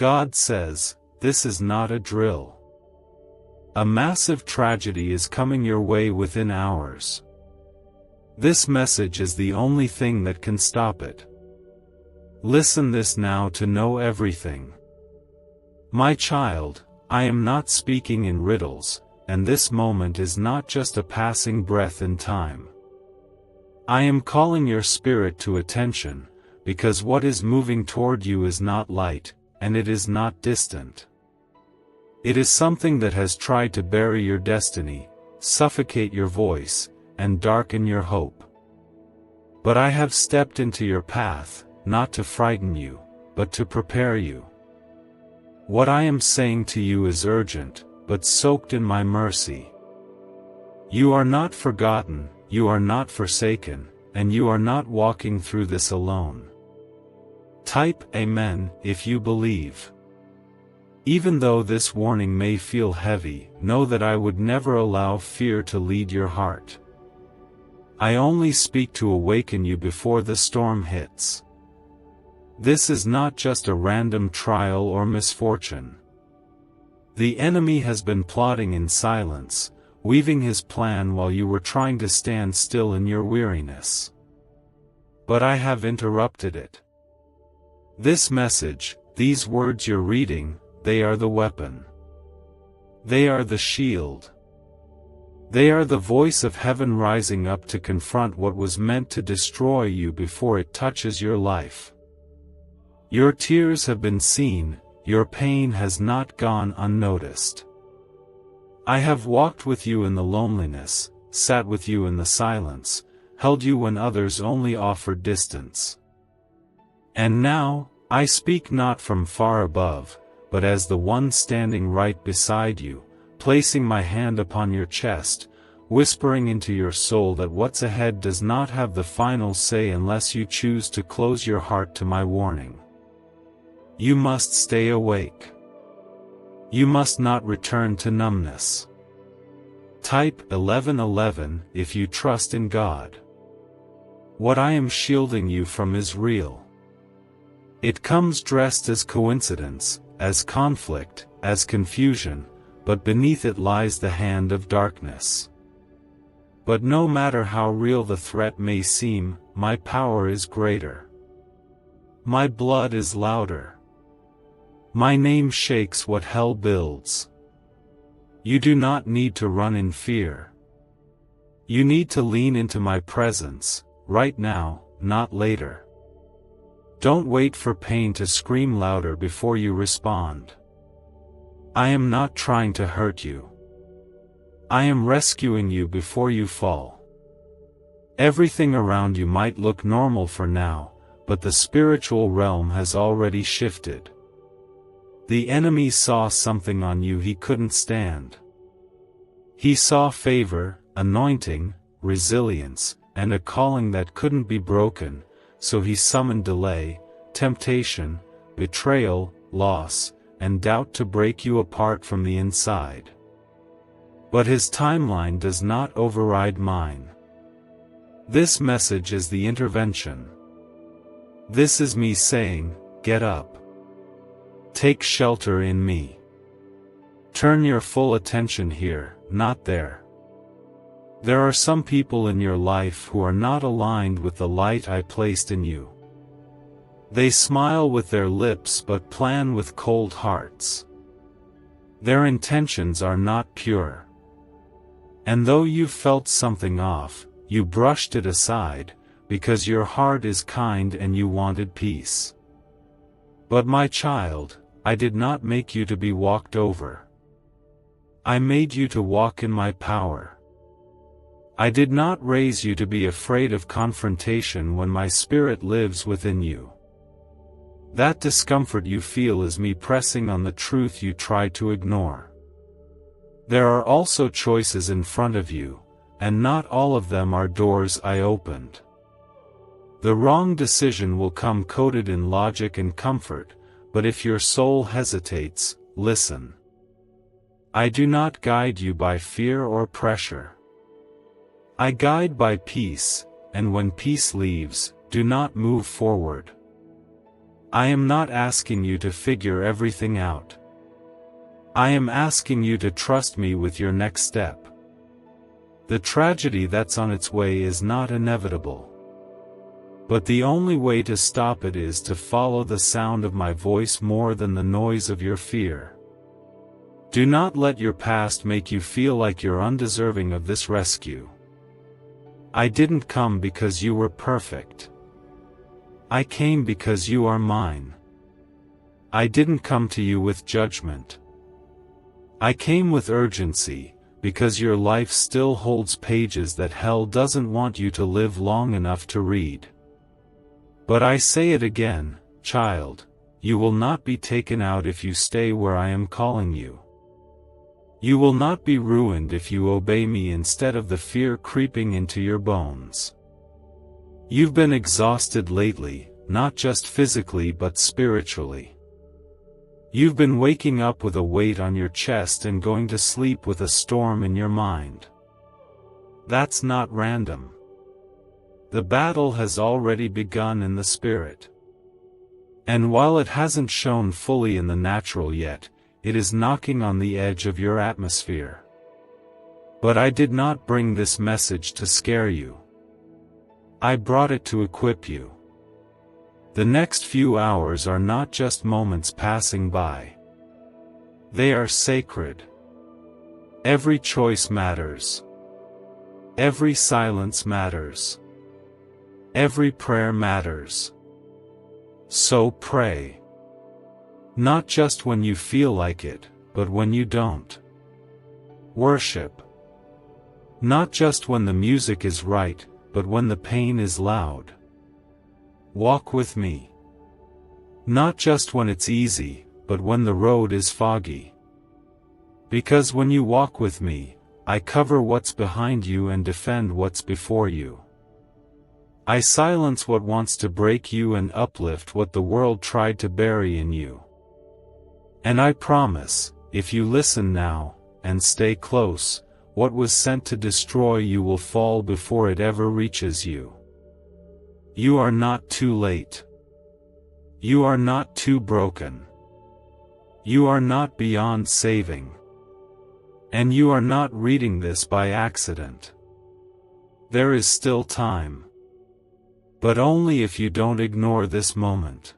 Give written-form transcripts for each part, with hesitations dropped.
God says, this is not a drill. A massive tragedy is coming your way within hours. This message is the only thing that can stop it. Listen this now to know everything. My child, I am not speaking in riddles, and this moment is not just a passing breath in time. I am calling your spirit to attention, because what is moving toward you is not light, and it is not distant. It is something that has tried to bury your destiny, suffocate your voice, and darken your hope. But I have stepped into your path, not to frighten you, but to prepare you. What I am saying to you is urgent, but soaked in my mercy. You are not forgotten, you are not forsaken, and you are not walking through this alone. Type Amen if you believe. Even though this warning may feel heavy, know that I would never allow fear to lead your heart. I only speak to awaken you before the storm hits. This is not just a random trial or misfortune. The enemy has been plotting in silence, weaving his plan while you were trying to stand still in your weariness. But I have interrupted it. This message, these words you're reading, they are the weapon. They are the shield. They are the voice of heaven rising up to confront what was meant to destroy you before it touches your life. Your tears have been seen, your pain has not gone unnoticed. I have walked with you in the loneliness, sat with you in the silence, held you when others only offered distance. And now, I speak not from far above, but as the one standing right beside you, placing my hand upon your chest, whispering into your soul that what's ahead does not have the final say unless you choose to close your heart to my warning. You must stay awake. You must not return to numbness. Type 1111 if you trust in God. What I am shielding you from is real. It comes dressed as coincidence, as conflict, as confusion, but beneath it lies the hand of darkness. But no matter how real the threat may seem, my power is greater. My blood is louder. My name shakes what hell builds. You do not need to run in fear. You need to lean into my presence, right now, not later. Don't wait for pain to scream louder before you respond. I am not trying to hurt you. I am rescuing you before you fall. Everything around you might look normal for now, but the spiritual realm has already shifted. The enemy saw something on you he couldn't stand. He saw favor, anointing, resilience, and a calling that couldn't be broken, so he summoned delay, temptation, betrayal, loss, and doubt to break you apart from the inside. But his timeline does not override mine. This message is the intervention. This is me saying, get up. Take shelter in me. Turn your full attention here, not there. There are some people in your life who are not aligned with the light I placed in you. They smile with their lips but plan with cold hearts. Their intentions are not pure. And though you felt something off, you brushed it aside, because your heart is kind and you wanted peace. But my child, I did not make you to be walked over. I made you to walk in my power. I did not raise you to be afraid of confrontation when my spirit lives within you. That discomfort you feel is me pressing on the truth you try to ignore. There are also choices in front of you, and not all of them are doors I opened. The wrong decision will come coated in logic and comfort, but if your soul hesitates, listen. I do not guide you by fear or pressure. I guide by peace, and when peace leaves, do not move forward. I am not asking you to figure everything out. I am asking you to trust me with your next step. The tragedy that's on its way is not inevitable. But the only way to stop it is to follow the sound of my voice more than the noise of your fear. Do not let your past make you feel like you're undeserving of this rescue. I didn't come because you were perfect. I came because you are mine. I didn't come to you with judgment. I came with urgency, because your life still holds pages that hell doesn't want you to live long enough to read. But I say it again, child, you will not be taken out if you stay where I am calling you. You will not be ruined if you obey me instead of the fear creeping into your bones. You've been exhausted lately, not just physically but spiritually. You've been waking up with a weight on your chest and going to sleep with a storm in your mind. That's not random. The battle has already begun in the spirit. And while it hasn't shown fully in the natural yet, it is knocking on the edge of your atmosphere. But I did not bring this message to scare you. I brought it to equip you. The next few hours are not just moments passing by. They are sacred. Every choice matters. Every silence matters. Every prayer matters. So pray. Not just when you feel like it, but when you don't. Worship. Not just when the music is right, but when the pain is loud. Walk with me. Not just when it's easy, but when the road is foggy. Because when you walk with me, I cover what's behind you and defend what's before you. I silence what wants to break you and uplift what the world tried to bury in you. And I promise, if you listen now, and stay close, what was sent to destroy you will fall before it ever reaches you. You are not too late. You are not too broken. You are not beyond saving. And you are not reading this by accident. There is still time. But only if you don't ignore this moment.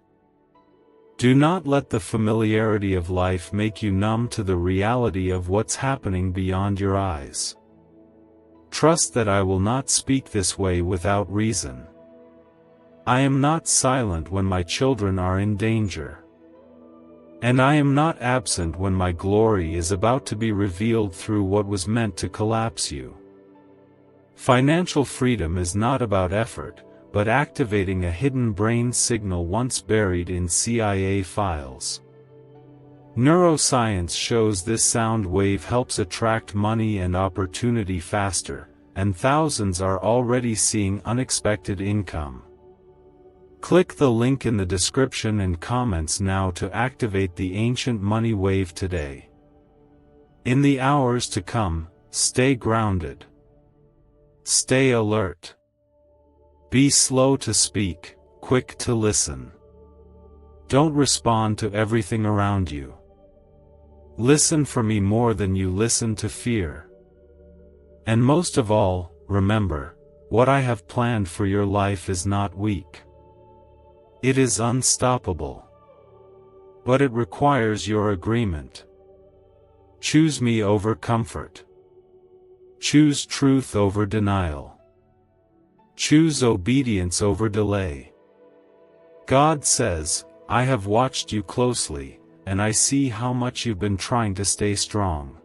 Do not let the familiarity of life make you numb to the reality of what's happening beyond your eyes. Trust that I will not speak this way without reason. I am not silent when my children are in danger. And I am not absent when my glory is about to be revealed through what was meant to collapse you. Financial freedom is not about effort, but activating a hidden brain signal once buried in CIA files. Neuroscience shows this sound wave helps attract money and opportunity faster, and thousands are already seeing unexpected income. Click the link in the description and comments now to activate the ancient money wave today. In the hours to come, stay grounded. Stay alert. Be slow to speak, quick to listen. Don't respond to everything around you. Listen for me more than you listen to fear. And most of all, remember, what I have planned for your life is not weak. It is unstoppable. But it requires your agreement. Choose me over comfort. Choose truth over denial. Choose obedience over delay. God says, I have watched you closely, and I see how much you've been trying to stay strong.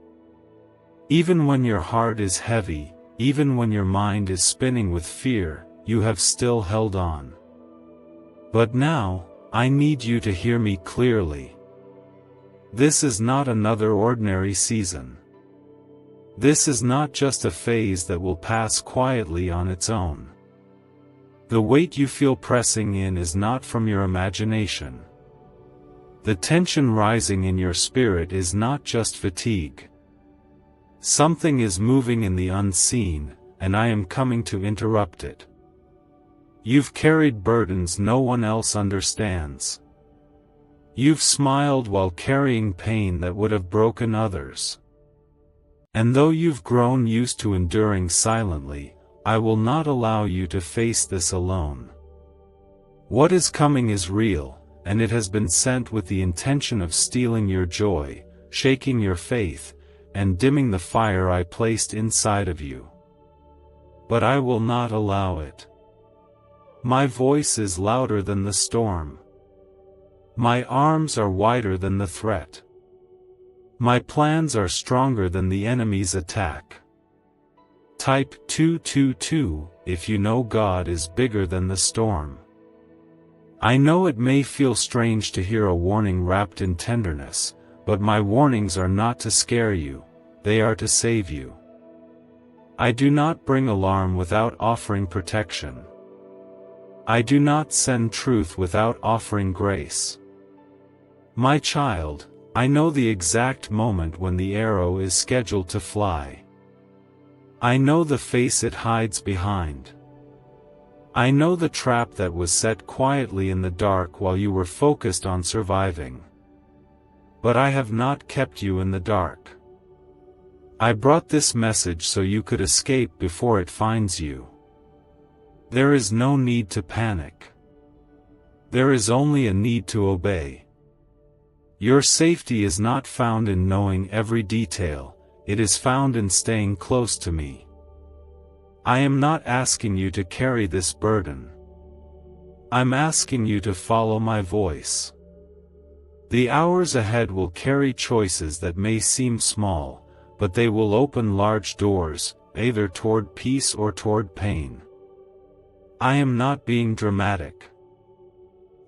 Even when your heart is heavy, even when your mind is spinning with fear, you have still held on. But now, I need you to hear me clearly. This is not another ordinary season. This is not just a phase that will pass quietly on its own. The weight you feel pressing in is not from your imagination. The tension rising in your spirit is not just fatigue. Something is moving in the unseen, and I am coming to interrupt it. You've carried burdens no one else understands. You've smiled while carrying pain that would have broken others. And though you've grown used to enduring silently, I will not allow you to face this alone. What is coming is real, and it has been sent with the intention of stealing your joy, shaking your faith, and dimming the fire I placed inside of you. But I will not allow it. My voice is louder than the storm. My arms are wider than the threat. My plans are stronger than the enemy's attack. Type 222 if you know God is bigger than the storm. I know it may feel strange to hear a warning wrapped in tenderness, but my warnings are not to scare you, they are to save you. I do not bring alarm without offering protection. I do not send truth without offering grace. My child, I know the exact moment when the arrow is scheduled to fly. I know the face it hides behind. I know the trap that was set quietly in the dark while you were focused on surviving. But I have not kept you in the dark. I brought this message so you could escape before it finds you. There is no need to panic. There is only a need to obey. Your safety is not found in knowing every detail, it is found in staying close to me. I am not asking you to carry this burden. I'm asking you to follow my voice. The hours ahead will carry choices that may seem small, but they will open large doors, either toward peace or toward pain. I am not being dramatic.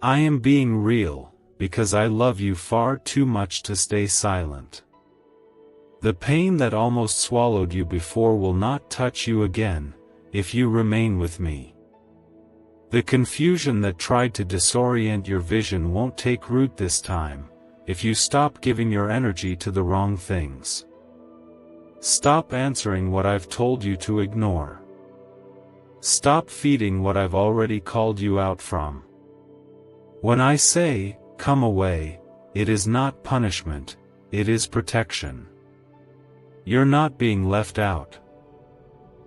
I am being real, because I love you far too much to stay silent. The pain that almost swallowed you before will not touch you again, if you remain with me. The confusion that tried to disorient your vision won't take root this time, if you stop giving your energy to the wrong things. Stop answering what I've told you to ignore. Stop feeding what I've already called you out from. When I say, come away, it is not punishment, it is protection. You're not being left out.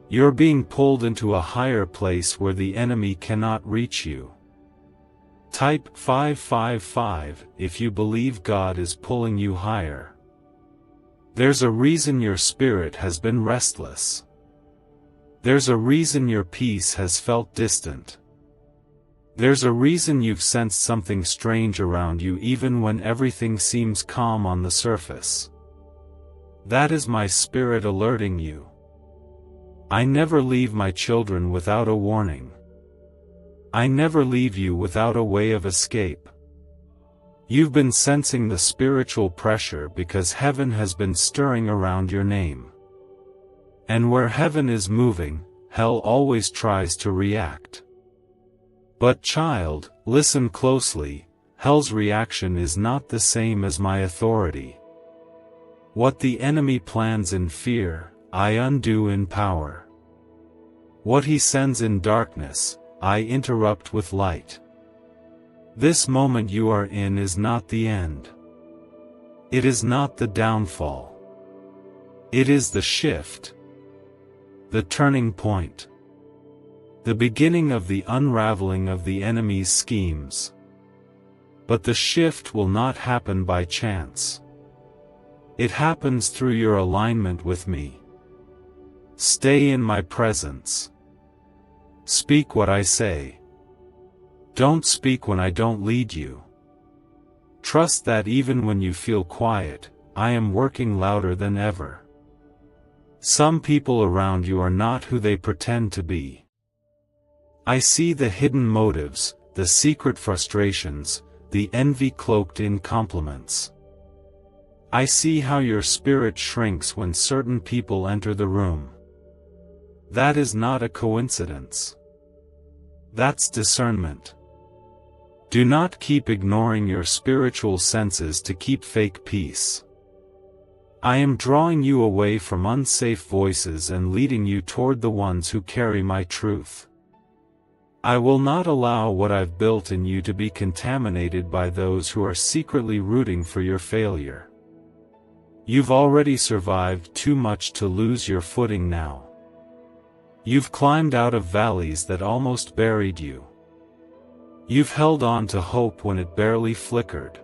You're being pulled into a higher place where the enemy cannot reach you. Type 555 if you believe God is pulling you higher. There's a reason your spirit has been restless. There's a reason your peace has felt distant. There's a reason you've sensed something strange around you even when everything seems calm on the surface. That is my spirit alerting you. I never leave my children without a warning. I never leave you without a way of escape. You've been sensing the spiritual pressure because heaven has been stirring around your name. And where heaven is moving, hell always tries to react. But child, listen closely, hell's reaction is not the same as my authority. What the enemy plans in fear, I undo in power. What he sends in darkness, I interrupt with light. This moment you are in is not the end. It is not the downfall. It is the shift. The turning point. The beginning of the unraveling of the enemy's schemes. But the shift will not happen by chance. It happens through your alignment with me. Stay in my presence. Speak what I say. Don't speak when I don't lead you. Trust that even when you feel quiet, I am working louder than ever. Some people around you are not who they pretend to be. I see the hidden motives, the secret frustrations, the envy cloaked in compliments. I see how your spirit shrinks when certain people enter the room. That is not a coincidence. That's discernment. Do not keep ignoring your spiritual senses to keep fake peace. I am drawing you away from unsafe voices and leading you toward the ones who carry my truth. I will not allow what I've built in you to be contaminated by those who are secretly rooting for your failure. You've already survived too much to lose your footing now. You've climbed out of valleys that almost buried you. You've held on to hope when it barely flickered.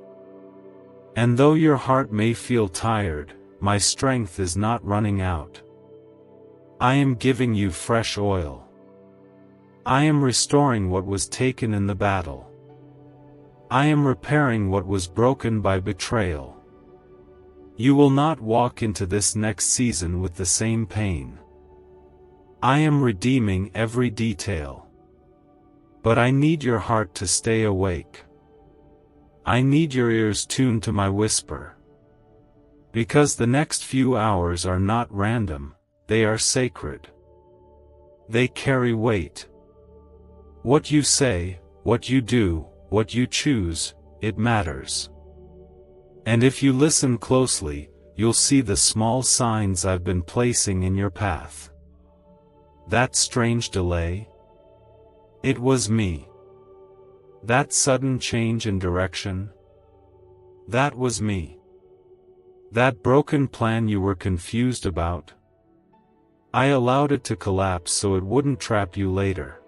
And though your heart may feel tired, my strength is not running out. I am giving you fresh oil. I am restoring what was taken in the battle. I am repairing what was broken by betrayal. You will not walk into this next season with the same pain. I am redeeming every detail. But I need your heart to stay awake. I need your ears tuned to my whisper. Because the next few hours are not random, they are sacred. They carry weight. What you say, what you do, what you choose, it matters. And if you listen closely, you'll see the small signs I've been placing in your path. That strange delay? It was me. That sudden change in direction? That was me. That broken plan you were confused about? I allowed it to collapse so it wouldn't trap you later.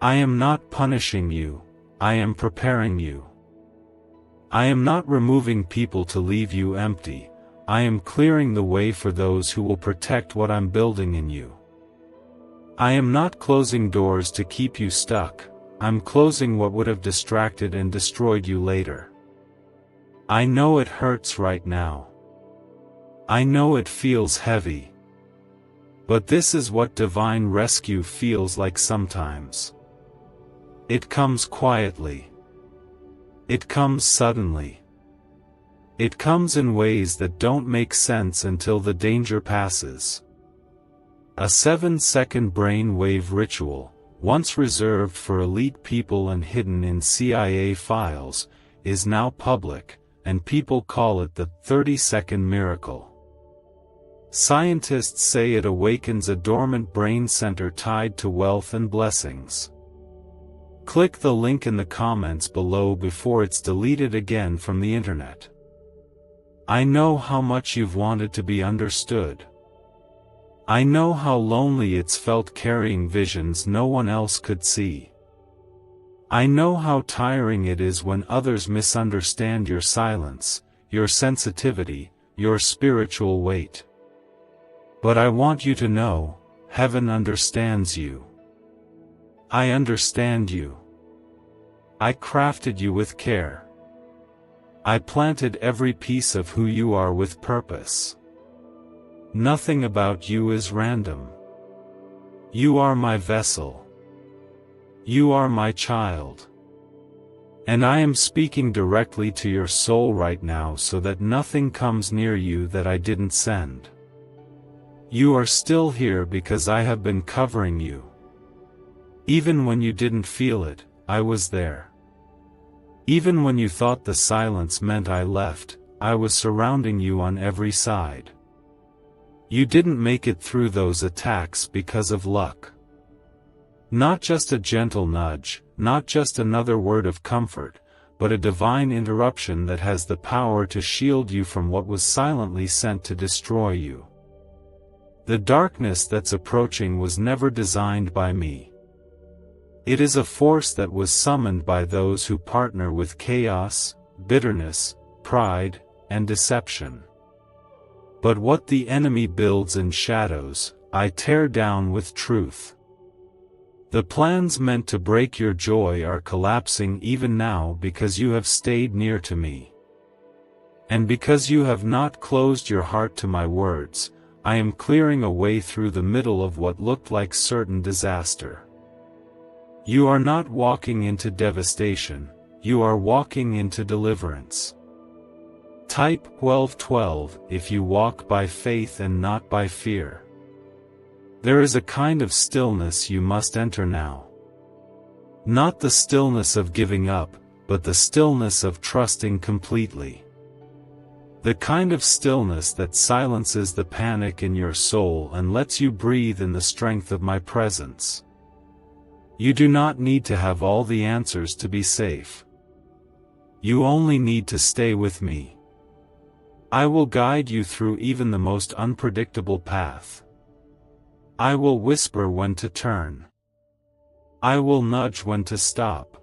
I am not punishing you, I am preparing you. I am not removing people to leave you empty, I am clearing the way for those who will protect what I'm building in you. I am not closing doors to keep you stuck, I'm closing what would have distracted and destroyed you later. I know it hurts right now. I know it feels heavy. But this is what divine rescue feels like sometimes. It comes quietly. It comes suddenly. It comes in ways that don't make sense until the danger passes. A 7-second brain-wave ritual, once reserved for elite people and hidden in CIA files, is now public, and people call it the 30-second miracle. Scientists say it awakens a dormant brain center tied to wealth and blessings. Click the link in the comments below before it's deleted again from the internet. I know how much you've wanted to be understood. I know how lonely it's felt carrying visions no one else could see. I know how tiring it is when others misunderstand your silence, your sensitivity, your spiritual weight. But I want you to know, heaven understands you. I understand you. I crafted you with care. I planted every piece of who you are with purpose. Nothing about you is random. You are my vessel. You are my child. And I am speaking directly to your soul right now so that nothing comes near you that I didn't send. You are still here because I have been covering you. Even when you didn't feel it, I was there. Even when you thought the silence meant I left, I was surrounding you on every side. You didn't make it through those attacks because of luck. Not just a gentle nudge, not just another word of comfort, but a divine interruption that has the power to shield you from what was silently sent to destroy you. The darkness that's approaching was never designed by me. It is a force that was summoned by those who partner with chaos, bitterness, pride, and deception. But what the enemy builds in shadows, I tear down with truth. The plans meant to break your joy are collapsing even now because you have stayed near to me. And because you have not closed your heart to my words, I am clearing a way through the middle of what looked like certain disaster. You are not walking into devastation, you are walking into deliverance. Type 1212 if you walk by faith and not by fear. There is a kind of stillness you must enter now. Not the stillness of giving up, but the stillness of trusting completely. The kind of stillness that silences the panic in your soul and lets you breathe in the strength of my presence. You do not need to have all the answers to be safe. You only need to stay with me. I will guide you through even the most unpredictable path. I will whisper when to turn. I will nudge when to stop.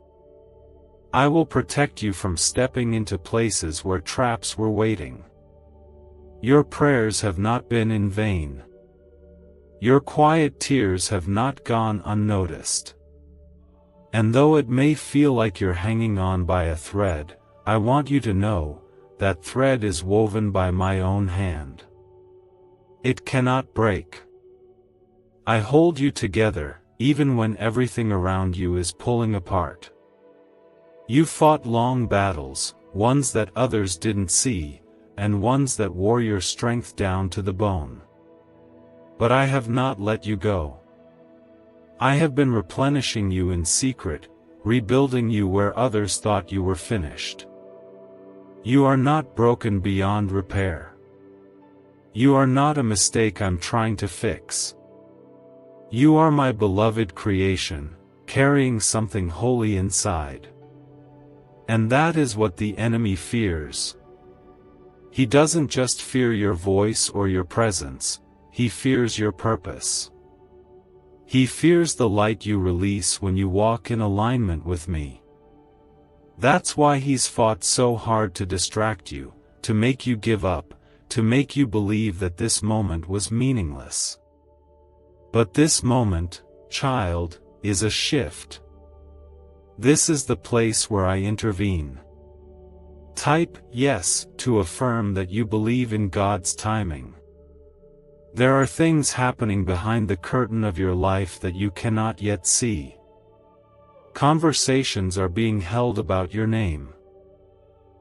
I will protect you from stepping into places where traps were waiting. Your prayers have not been in vain. Your quiet tears have not gone unnoticed. And though it may feel like you're hanging on by a thread, I want you to know, that thread is woven by my own hand. It cannot break. I hold you together, even when everything around you is pulling apart. You fought long battles, ones that others didn't see, and ones that wore your strength down to the bone. But I have not let you go. I have been replenishing you in secret, rebuilding you where others thought you were finished. You are not broken beyond repair. You are not a mistake I'm trying to fix. You are my beloved creation, carrying something holy inside. And that is what the enemy fears. He doesn't just fear your voice or your presence, he fears your purpose. He fears the light you release when you walk in alignment with me. That's why he's fought so hard to distract you, to make you give up, to make you believe that this moment was meaningless. But this moment, child, is a shift. This is the place where I intervene. Type yes to affirm that you believe in God's timing. There are things happening behind the curtain of your life that you cannot yet see. Conversations are being held about your name.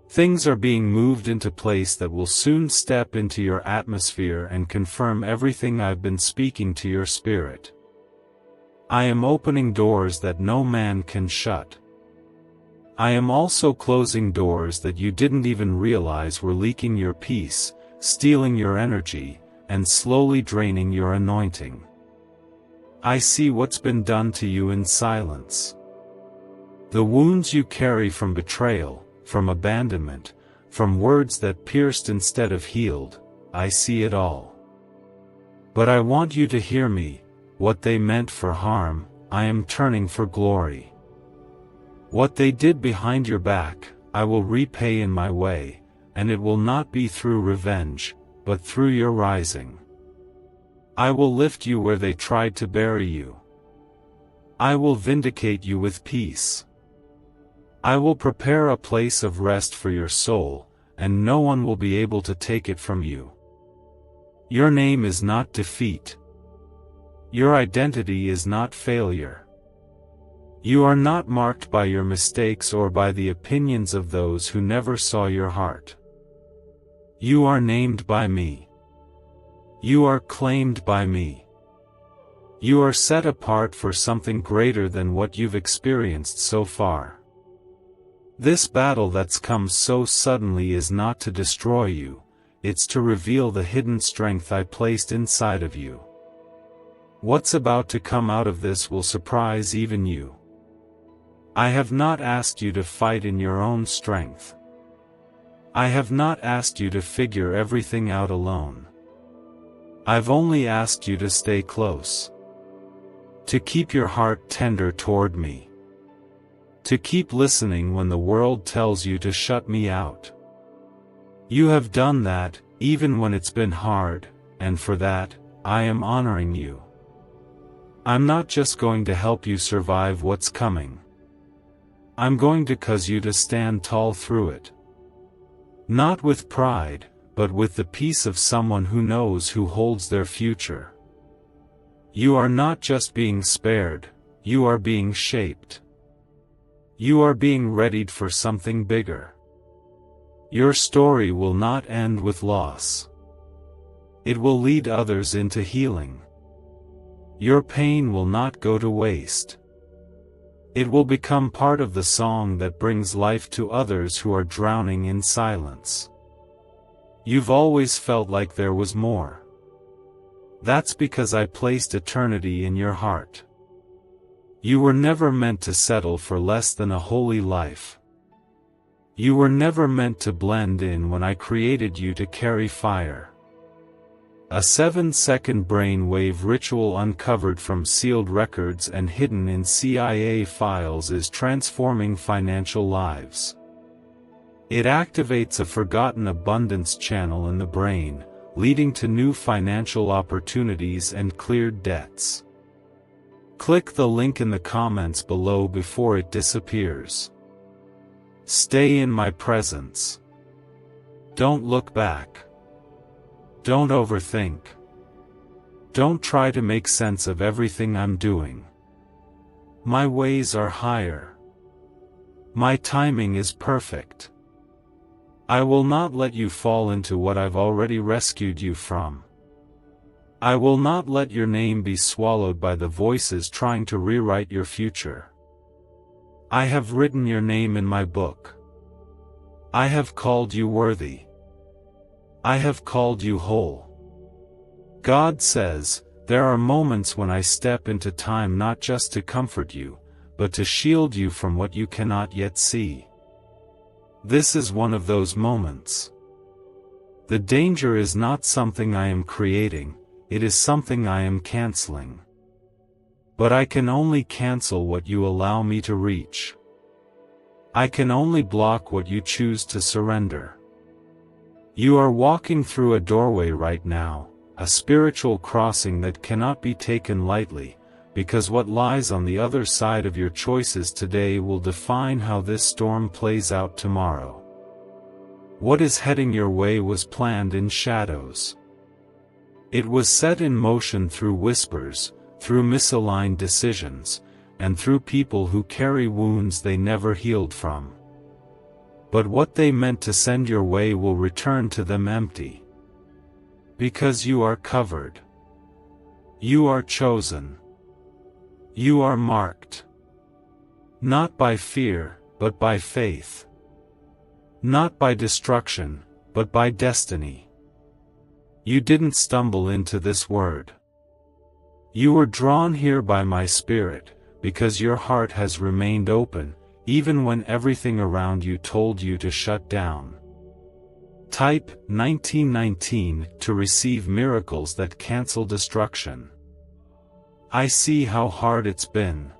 Things are being moved into place that will soon step into your atmosphere and confirm everything I've been speaking to your spirit. I am opening doors that no man can shut. I am also closing doors that you didn't even realize were leaking your peace, stealing your energy, and slowly draining your anointing. I see what's been done to you in silence. The wounds you carry from betrayal, from abandonment, from words that pierced instead of healed, I see it all. But I want you to hear me, what they meant for harm, I am turning for glory. What they did behind your back, I will repay in my way, and it will not be through revenge, but through your rising. I will lift you where they tried to bury you. I will vindicate you with peace. I will prepare a place of rest for your soul, and no one will be able to take it from you. Your name is not defeat. Your identity is not failure. You are not marked by your mistakes or by the opinions of those who never saw your heart. You are named by me. You are claimed by me. You are set apart for something greater than what you've experienced so far. This battle that's come so suddenly is not to destroy you, it's to reveal the hidden strength I placed inside of you. What's about to come out of this will surprise even you. I have not asked you to fight in your own strength. I have not asked you to figure everything out alone. I've only asked you to stay close. To keep your heart tender toward me. To keep listening when the world tells you to shut me out. You have done that, even when it's been hard, and for that, I am honoring you. I'm not just going to help you survive what's coming. I'm going to cause you to stand tall through it. Not with pride, but with the peace of someone who knows who holds their future. You are not just being spared, you are being shaped. You are being readied for something bigger. Your story will not end with loss. It will lead others into healing. Your pain will not go to waste. It will become part of the song that brings life to others who are drowning in silence. You've always felt like there was more. That's because I placed eternity in your heart. You were never meant to settle for less than a holy life. You were never meant to blend in when I created you to carry fire. A 7-second brainwave ritual uncovered from sealed records and hidden in CIA files is transforming financial lives. It activates a forgotten abundance channel in the brain, leading to new financial opportunities and cleared debts. Click the link in the comments below before it disappears. Stay in my presence. Don't look back. Don't overthink. Don't try to make sense of everything I'm doing. My ways are higher. My timing is perfect. I will not let you fall into what I've already rescued you from. I will not let your name be swallowed by the voices trying to rewrite your future. I have written your name in my book. I have called you worthy. I have called you whole. God says, there are moments when I step into time not just to comfort you, but to shield you from what you cannot yet see. This is one of those moments. The danger is not something I am creating, it is something I am canceling. But I can only cancel what you allow me to reach. I can only block what you choose to surrender. You are walking through a doorway right now, a spiritual crossing that cannot be taken lightly, because what lies on the other side of your choices today will define how this storm plays out tomorrow. What is heading your way was planned in shadows. It was set in motion through whispers, through misaligned decisions, and through people who carry wounds they never healed from. But what they meant to send your way will return to them empty. Because you are covered. You are chosen. You are marked. Not by fear, but by faith. Not by destruction, but by destiny. You didn't stumble into this word. You were drawn here by my Spirit, because your heart has remained open, even when everything around you told you to shut down. Type 1919 to receive miracles that cancel destruction. I see how hard it's been.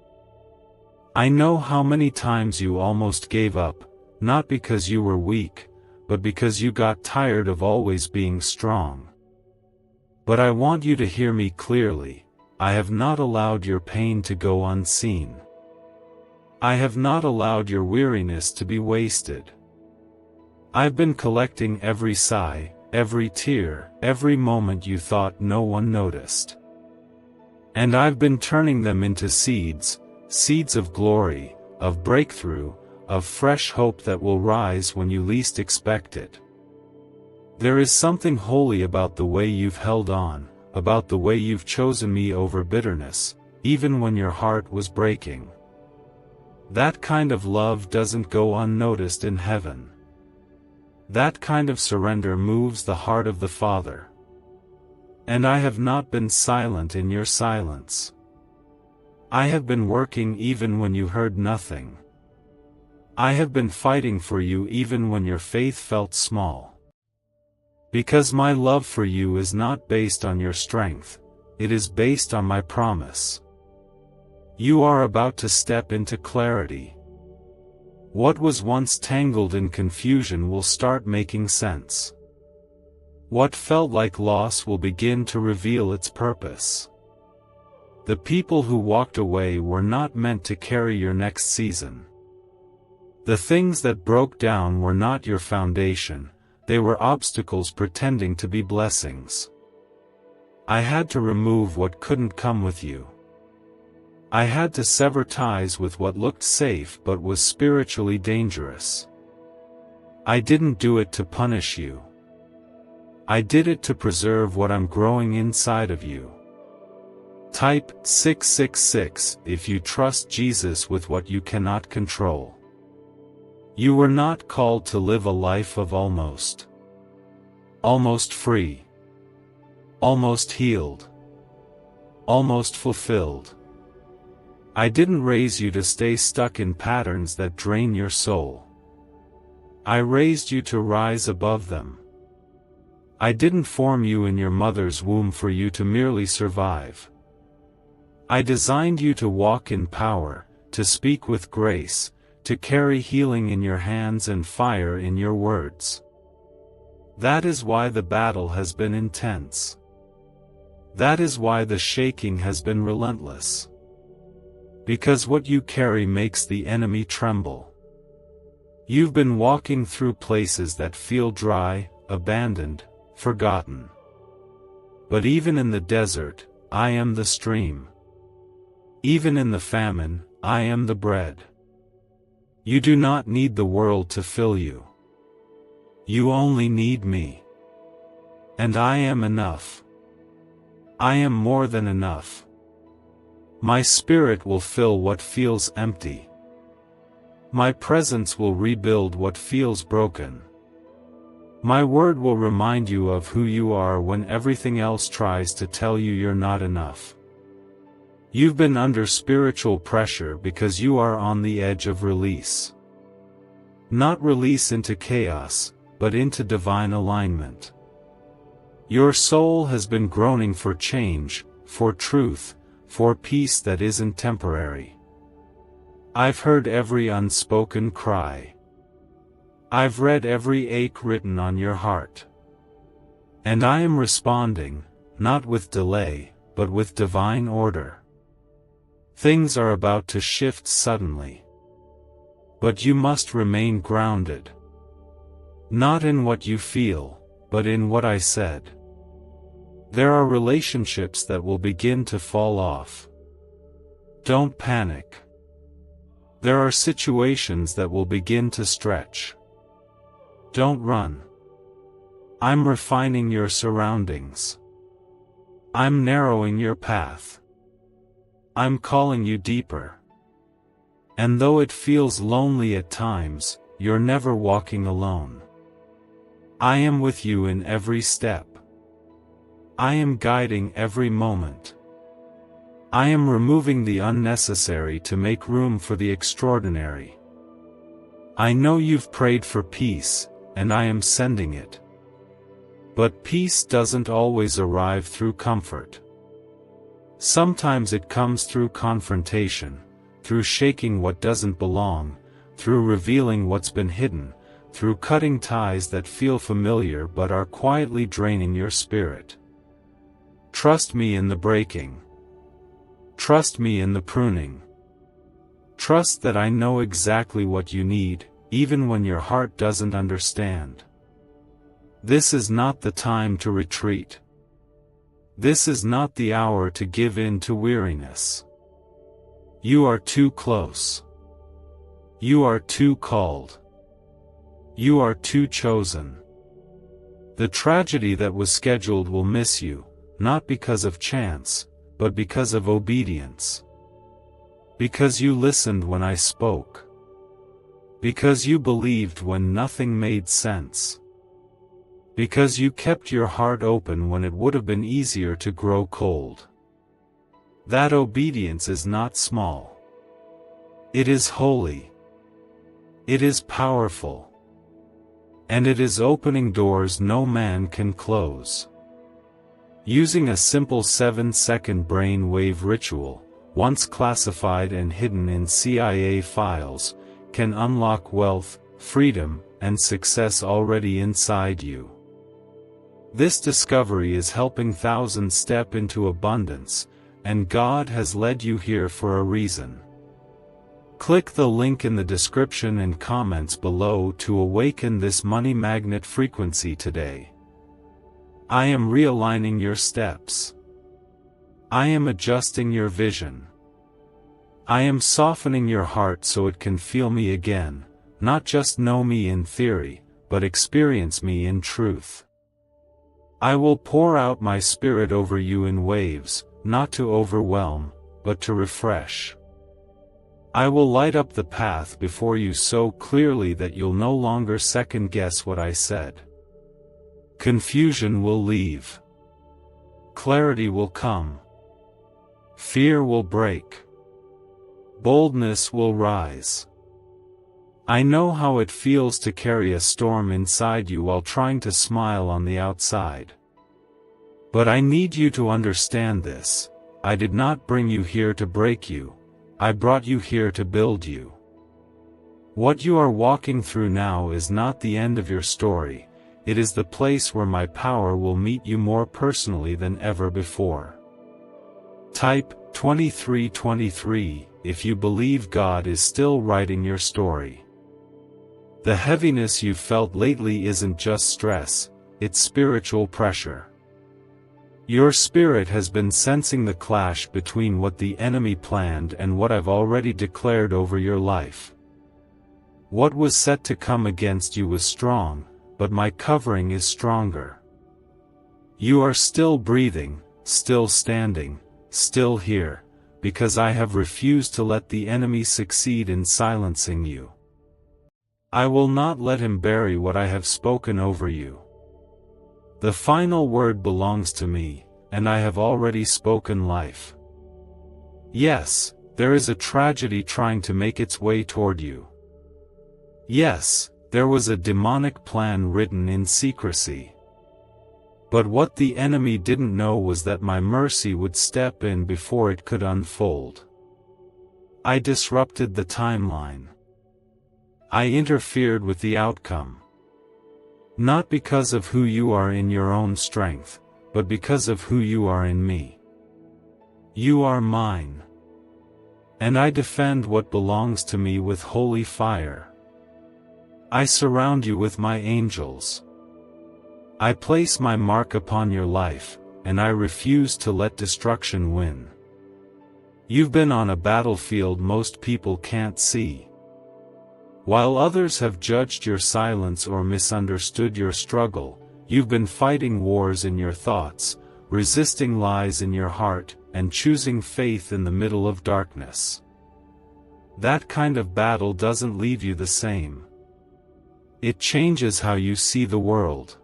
I know how many times you almost gave up, not because you were weak, but because you got tired of always being strong. But I want you to hear me clearly. I have not allowed your pain to go unseen. I have not allowed your weariness to be wasted. I've been collecting every sigh, every tear, every moment you thought no one noticed. And I've been turning them into seeds, seeds of glory, of breakthrough, of fresh hope that will rise when you least expect it. There is something holy about the way you've held on, about the way you've chosen me over bitterness, even when your heart was breaking. That kind of love doesn't go unnoticed in heaven. That kind of surrender moves the heart of the Father. And I have not been silent in your silence. I have been working even when you heard nothing. I have been fighting for you even when your faith felt small. Because my love for you is not based on your strength, it is based on my promise. You are about to step into clarity. What was once tangled in confusion will start making sense. What felt like loss will begin to reveal its purpose. The people who walked away were not meant to carry your next season. The things that broke down were not your foundation, they were obstacles pretending to be blessings. I had to remove what couldn't come with you. I had to sever ties with what looked safe but was spiritually dangerous. I didn't do it to punish you. I did it to preserve what I'm growing inside of you. Type 666 if you trust Jesus with what you cannot control. You were not called to live a life of almost. Almost free. Almost healed. Almost fulfilled. I didn't raise you to stay stuck in patterns that drain your soul. I raised you to rise above them. I didn't form you in your mother's womb for you to merely survive. I designed you to walk in power, to speak with grace, to carry healing in your hands and fire in your words. That is why the battle has been intense. That is why the shaking has been relentless. Because what you carry makes the enemy tremble. You've been walking through places that feel dry, abandoned, forgotten. But even in the desert, I am the stream. Even in the famine, I am the bread. You do not need the world to fill you. You only need me. And I am enough. I am more than enough. My spirit will fill what feels empty. My presence will rebuild what feels broken. My word will remind you of who you are when everything else tries to tell you you're not enough. You've been under spiritual pressure because you are on the edge of release. Not release into chaos, but into divine alignment. Your soul has been groaning for change, for truth, for peace that isn't temporary. I've heard every unspoken cry. I've read every ache written on your heart. And I am responding, not with delay, but with divine order. Things are about to shift suddenly. But you must remain grounded. Not in what you feel, but in what I said. There are relationships that will begin to fall off. Don't panic. There are situations that will begin to stretch. Don't run. I'm refining your surroundings. I'm narrowing your path. I'm calling you deeper. And though it feels lonely at times, you're never walking alone. I am with you in every step. I am guiding every moment. I am removing the unnecessary to make room for the extraordinary. I know you've prayed for peace, and I am sending it. But peace doesn't always arrive through comfort. Sometimes it comes through confrontation, through shaking what doesn't belong, through revealing what's been hidden, through cutting ties that feel familiar but are quietly draining your spirit. Trust me in the breaking. Trust me in the pruning. Trust that I know exactly what you need, even when your heart doesn't understand. This is not the time to retreat. This is not the hour to give in to weariness. You are too close. You are too called. You are too chosen. The tragedy that was scheduled will miss you, not because of chance, but because of obedience. Because you listened when I spoke. Because you believed when nothing made sense. Because you kept your heart open when it would have been easier to grow cold. That obedience is not small. It is holy. It is powerful. And it is opening doors no man can close. Using a simple 7-second brain-wave ritual, once classified and hidden in CIA files, can unlock wealth, freedom, and success already inside you. This discovery is helping thousands step into abundance, and God has led you here for a reason. Click the link in the description and comments below to awaken this money magnet frequency today. I am realigning your steps. I am adjusting your vision. I am softening your heart so it can feel me again, not just know me in theory, but experience me in truth. I will pour out my spirit over you in waves, not to overwhelm, but to refresh. I will light up the path before you so clearly that you'll no longer second-guess what I said. Confusion will leave. Clarity will come. Fear will break. Boldness will rise. I know how it feels to carry a storm inside you while trying to smile on the outside. But I need you to understand this. I did not bring you here to break you. I brought you here to build you. What you are walking through now is not the end of your story. It is the place where my power will meet you more personally than ever before. Type 2323 if you believe God is still writing your story. The heaviness you've felt lately isn't just stress, it's spiritual pressure. Your spirit has been sensing the clash between what the enemy planned and what I've already declared over your life. What was set to come against you was strong, but my covering is stronger. You are still breathing, still standing, still here, because I have refused to let the enemy succeed in silencing you. I will not let him bury what I have spoken over you. The final word belongs to me, and I have already spoken life. Yes, there is a tragedy trying to make its way toward you. Yes, there was a demonic plan written in secrecy. But what the enemy didn't know was that my mercy would step in before it could unfold. I disrupted the timeline. I interfered with the outcome. Not because of who you are in your own strength, but because of who you are in me. You are mine. And I defend what belongs to me with holy fire. I surround you with my angels. I place my mark upon your life, and I refuse to let destruction win. You've been on a battlefield most people can't see. While others have judged your silence or misunderstood your struggle, you've been fighting wars in your thoughts, resisting lies in your heart, and choosing faith in the middle of darkness. That kind of battle doesn't leave you the same. It changes how you see the world.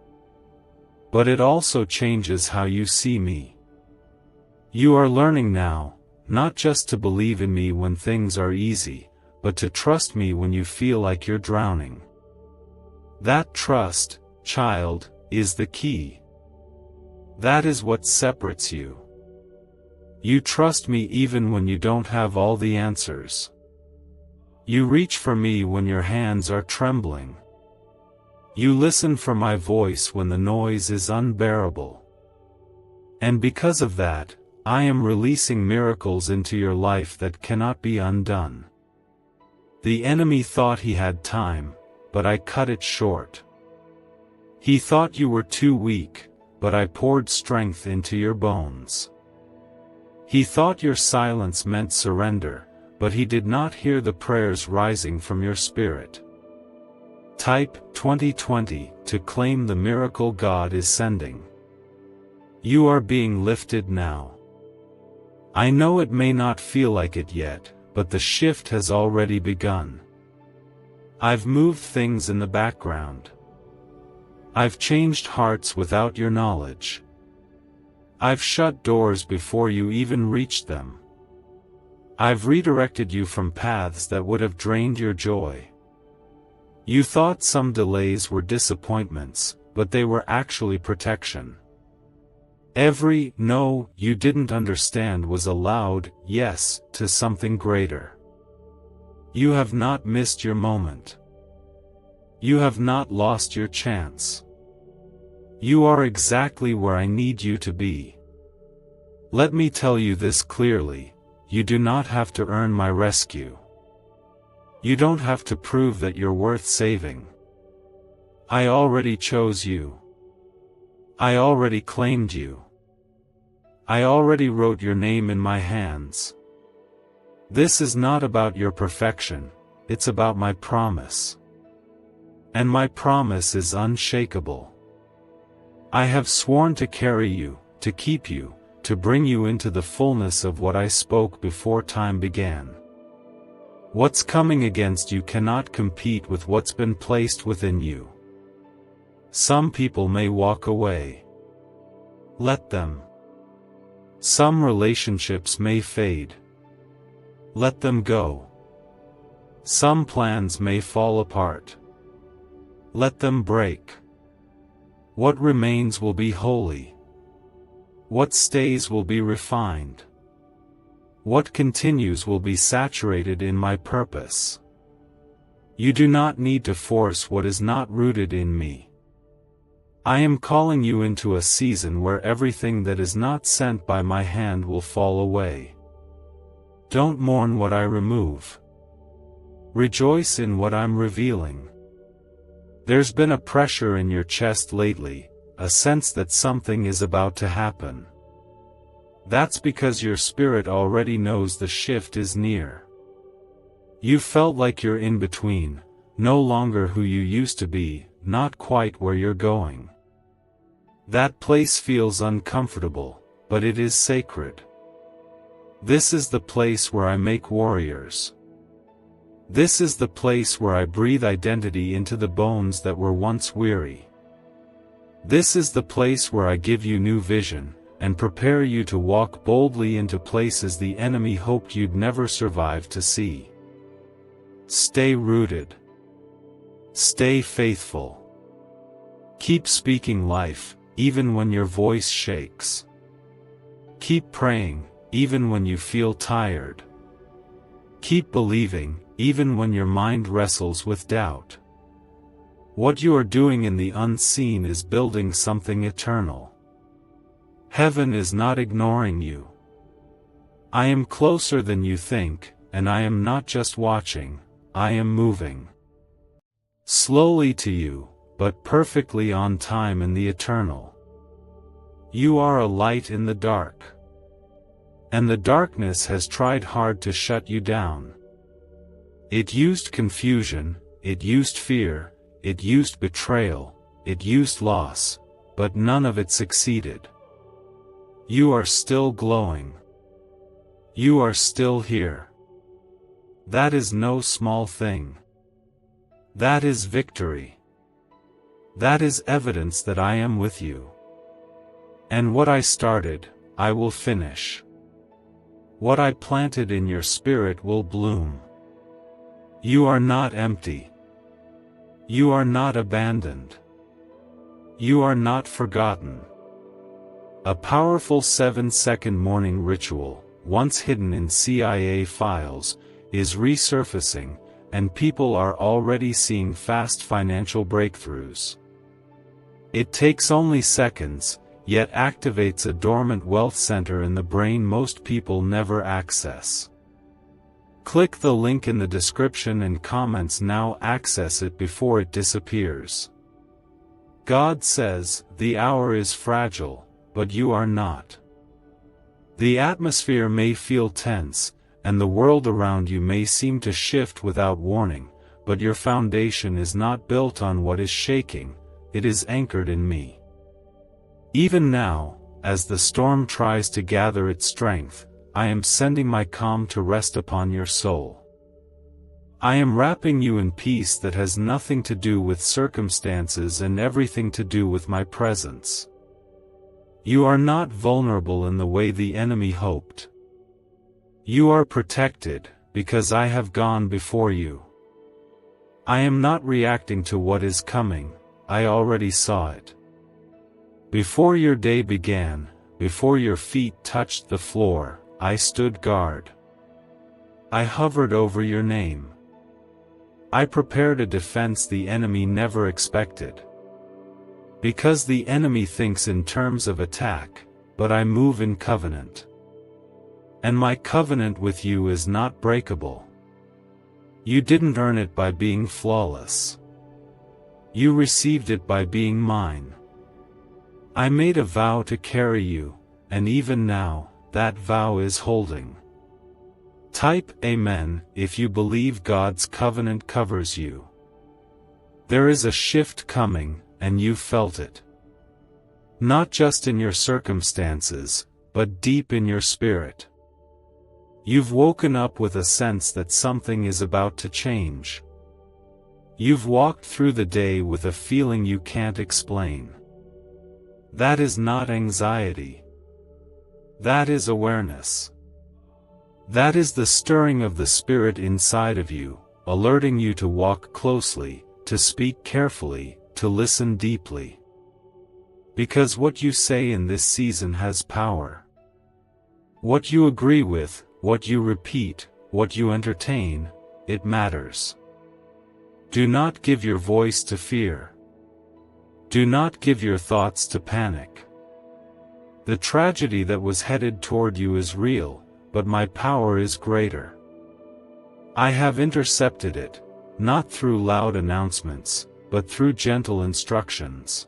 But it also changes how you see me. You are learning now, not just to believe in me when things are easy, but to trust me when you feel like you're drowning. That trust, child, is the key. That is what separates you. You trust me even when you don't have all the answers. You reach for me when your hands are trembling. You listen for my voice when the noise is unbearable. And because of that, I am releasing miracles into your life that cannot be undone. The enemy thought he had time, but I cut it short. He thought you were too weak, but I poured strength into your bones. He thought your silence meant surrender, but he did not hear the prayers rising from your spirit. Type 2020 to claim the miracle God is sending. You are being lifted now. I know it may not feel like it yet, but the shift has already begun. I've moved things in the background. I've changed hearts without your knowledge. I've shut doors before you even reached them. I've redirected you from paths that would have drained your joy. You thought some delays were disappointments, but they were actually protection. Every "no" you didn't understand was a loud "yes" to something greater. You have not missed your moment. You have not lost your chance. You are exactly where I need you to be. Let me tell you this clearly, you do not have to earn my rescue. You don't have to prove that you're worth saving. I already chose you. I already claimed you. I already wrote your name in my hands. This is not about your perfection, it's about my promise. And my promise is unshakable. I have sworn to carry you, to keep you, to bring you into the fullness of what I spoke before time began. What's coming against you cannot compete with what's been placed within you. Some people may walk away. Let them. Some relationships may fade. Let them go. Some plans may fall apart. Let them break. What remains will be holy. What stays will be refined. What continues will be saturated in my purpose. You do not need to force what is not rooted in me. I am calling you into a season where everything that is not sent by my hand will fall away. Don't mourn what I remove. Rejoice in what I'm revealing. There's been a pressure in your chest lately, a sense that something is about to happen. That's because your spirit already knows the shift is near. You felt like you're in between, no longer who you used to be, not quite where you're going. That place feels uncomfortable, but it is sacred. This is the place where I make warriors. This is the place where I breathe identity into the bones that were once weary. This is the place where I give you new vision, and prepare you to walk boldly into places the enemy hoped you'd never survive to see. Stay rooted. Stay faithful. Keep speaking life, even when your voice shakes. Keep praying, even when you feel tired. Keep believing, even when your mind wrestles with doubt. What you are doing in the unseen is building something eternal. Heaven is not ignoring you. I am closer than you think, and I am not just watching, I am moving. Slowly to you, but perfectly on time in the eternal. You are a light in the dark. And the darkness has tried hard to shut you down. It used confusion, it used fear, it used betrayal, it used loss, but none of it succeeded. You are still glowing. You are still here. That is no small thing. That is victory. That is evidence that I am with you. And what I started, I will finish. What I planted in your spirit will bloom. You are not empty. You are not abandoned. You are not forgotten. A powerful 7-second morning ritual, once hidden in CIA files, is resurfacing, and people are already seeing fast financial breakthroughs. It takes only seconds, yet activates a dormant wealth center in the brain most people never access. Click the link in the description and comments now. Access it before it disappears. God says, the hour is fragile, but you are not. The atmosphere may feel tense, and the world around you may seem to shift without warning, but your foundation is not built on what is shaking, it is anchored in me. Even now, as the storm tries to gather its strength, I am sending my calm to rest upon your soul. I am wrapping you in peace that has nothing to do with circumstances and everything to do with my presence. You are not vulnerable in the way the enemy hoped. You are protected, because I have gone before you. I am not reacting to what is coming, I already saw it. Before your day began, before your feet touched the floor, I stood guard. I hovered over your name. I prepared a defense the enemy never expected. Because the enemy thinks in terms of attack, but I move in covenant. And my covenant with you is not breakable. You didn't earn it by being flawless. You received it by being mine. I made a vow to carry you, and even now, that vow is holding. Type Amen if you believe God's covenant covers you. There is a shift coming, and you felt it. Not just in your circumstances, but deep in your spirit. You've woken up with a sense that something is about to change. You've walked through the day with a feeling you can't explain. That is not anxiety. That is awareness. That is the stirring of the Spirit inside of you, alerting you to walk closely, to speak carefully, to listen deeply. Because what you say in this season has power. What you agree with, what you repeat, what you entertain, it matters. Do not give your voice to fear. Do not give your thoughts to panic. The tragedy that was headed toward you is real, but my power is greater. I have intercepted it, not through loud announcements, but through gentle instructions.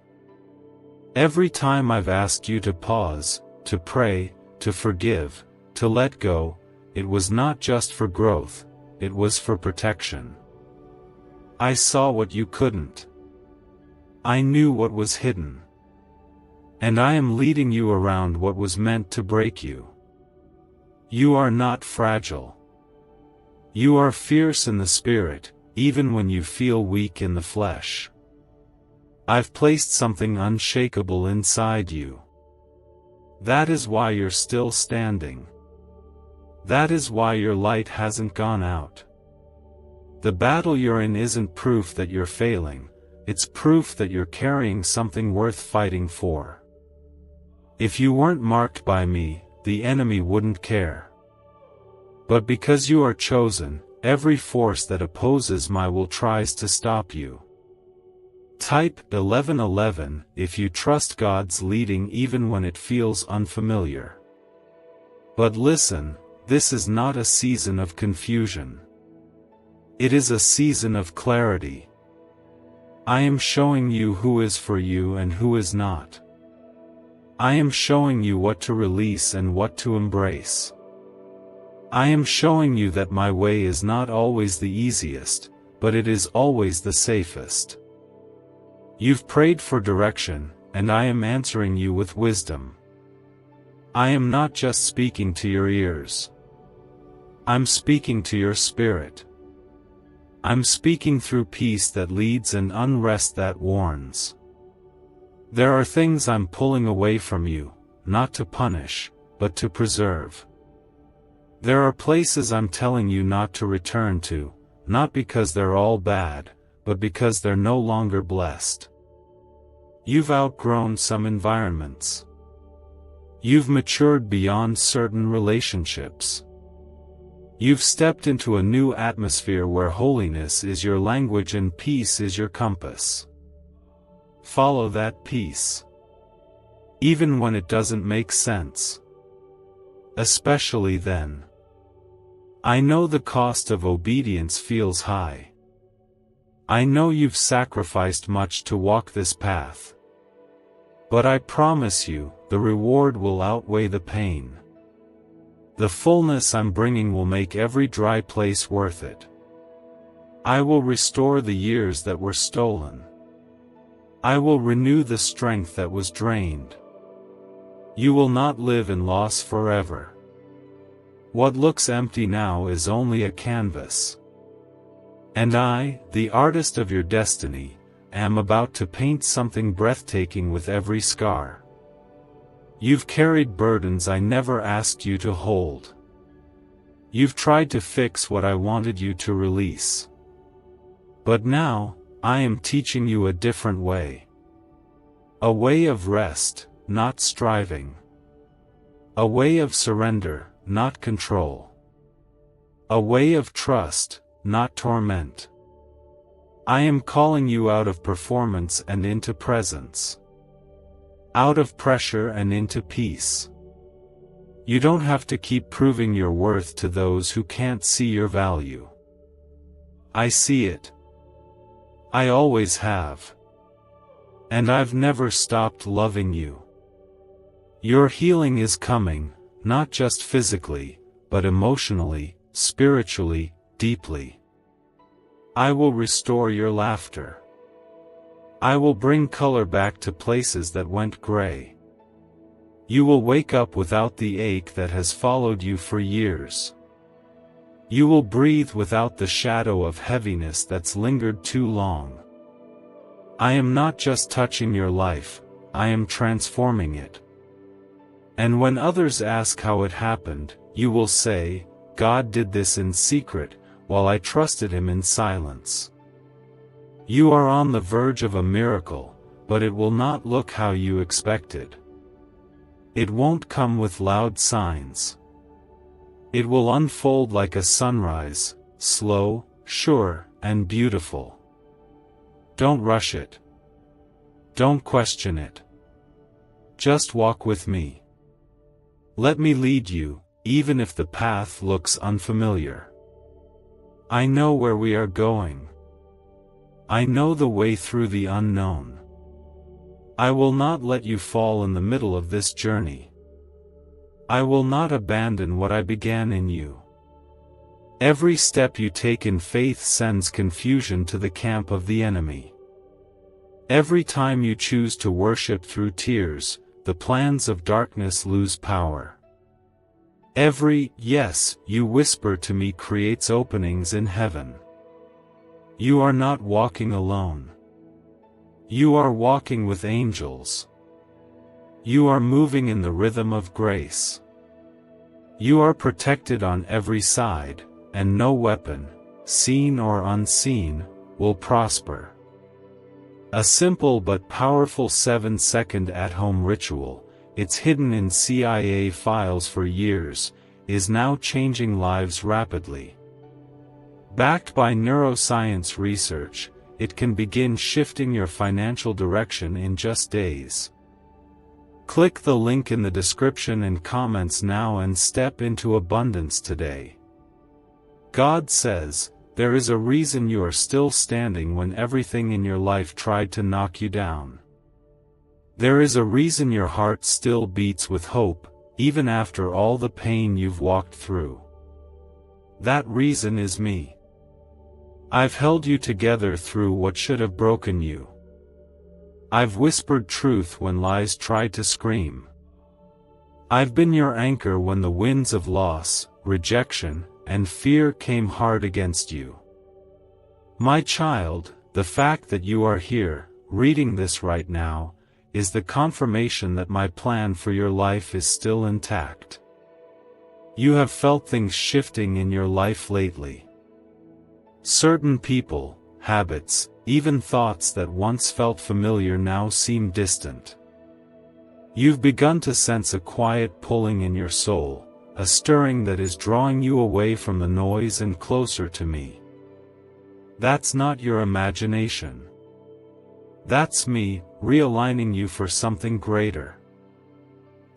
Every time I've asked you to pause, to pray, to forgive, to let go, it was not just for growth, it was for protection. I saw what you couldn't. I knew what was hidden. And I am leading you around what was meant to break you. You are not fragile. You are fierce in the spirit, even when you feel weak in the flesh. I've placed something unshakable inside you. That is why you're still standing. That is why your light hasn't gone out. The battle you're in isn't proof that you're failing, it's proof that you're carrying something worth fighting for. If you weren't marked by me, the enemy wouldn't care. But because you are chosen, every force that opposes my will tries to stop you. Type 1111 if you trust God's leading even when it feels unfamiliar. But listen, this is not a season of confusion. It is a season of clarity. I am showing you who is for you and who is not. I am showing you what to release and what to embrace. I am showing you that my way is not always the easiest, but it is always the safest. You've prayed for direction, and I am answering you with wisdom. I am not just speaking to your ears. I'm speaking to your spirit. I'm speaking through peace that leads and unrest that warns. There are things I'm pulling away from you, not to punish, but to preserve. There are places I'm telling you not to return to, not because they're all bad, but because they're no longer blessed. You've outgrown some environments. You've matured beyond certain relationships. You've stepped into a new atmosphere where holiness is your language and peace is your compass. Follow that peace. Even when it doesn't make sense. Especially then. I know the cost of obedience feels high. I know you've sacrificed much to walk this path. But I promise you, the reward will outweigh the pain. The fullness I'm bringing will make every dry place worth it. I will restore the years that were stolen. I will renew the strength that was drained. You will not live in loss forever. What looks empty now is only a canvas. And I, the artist of your destiny, am about to paint something breathtaking with every scar. You've carried burdens I never asked you to hold. You've tried to fix what I wanted you to release. But now, I am teaching you a different way. A way of rest, not striving. A way of surrender, not control. A way of trust, not torment. I am calling you out of performance and into presence. Out of pressure and into peace. You don't have to keep proving your worth to those who can't see your value. I see it. I always have. And I've never stopped loving you. Your healing is coming, not just physically, but emotionally, spiritually, deeply. I will restore your laughter. I will bring color back to places that went gray. You will wake up without the ache that has followed you for years. You will breathe without the shadow of heaviness that's lingered too long. I am not just touching your life, I am transforming it. And when others ask how it happened, you will say, God did this in secret, while I trusted Him in silence. You are on the verge of a miracle, but it will not look how you expected. It won't come with loud signs. It will unfold like a sunrise, slow, sure, and beautiful. Don't rush it. Don't question it. Just walk with me. Let me lead you, even if the path looks unfamiliar. I know where we are going. I know the way through the unknown. I will not let you fall in the middle of this journey. I will not abandon what I began in you. Every step you take in faith sends confusion to the camp of the enemy. Every time you choose to worship through tears, the plans of darkness lose power. Every yes you whisper to me creates openings in heaven. You are not walking alone. You are walking with angels. You are moving in the rhythm of grace. You are protected on every side, and no weapon, seen or unseen, will prosper. A simple but powerful 7-second at-home ritual, it's hidden in CIA files for years, is now changing lives rapidly. Backed by neuroscience research, it can begin shifting your financial direction in just days. Click the link in the description and comments now and step into abundance today. God says, there is a reason you are still standing when everything in your life tried to knock you down. There is a reason your heart still beats with hope, even after all the pain you've walked through. That reason is me. I've held you together through what should have broken you. I've whispered truth when lies tried to scream. I've been your anchor when the winds of loss, rejection, and fear came hard against you. My child, the fact that you are here, reading this right now, is the confirmation that my plan for your life is still intact. You have felt things shifting in your life lately. Certain people, habits, even thoughts that once felt familiar now seem distant. You've begun to sense a quiet pulling in your soul, a stirring that is drawing you away from the noise and closer to me. That's not your imagination. That's me, realigning you for something greater.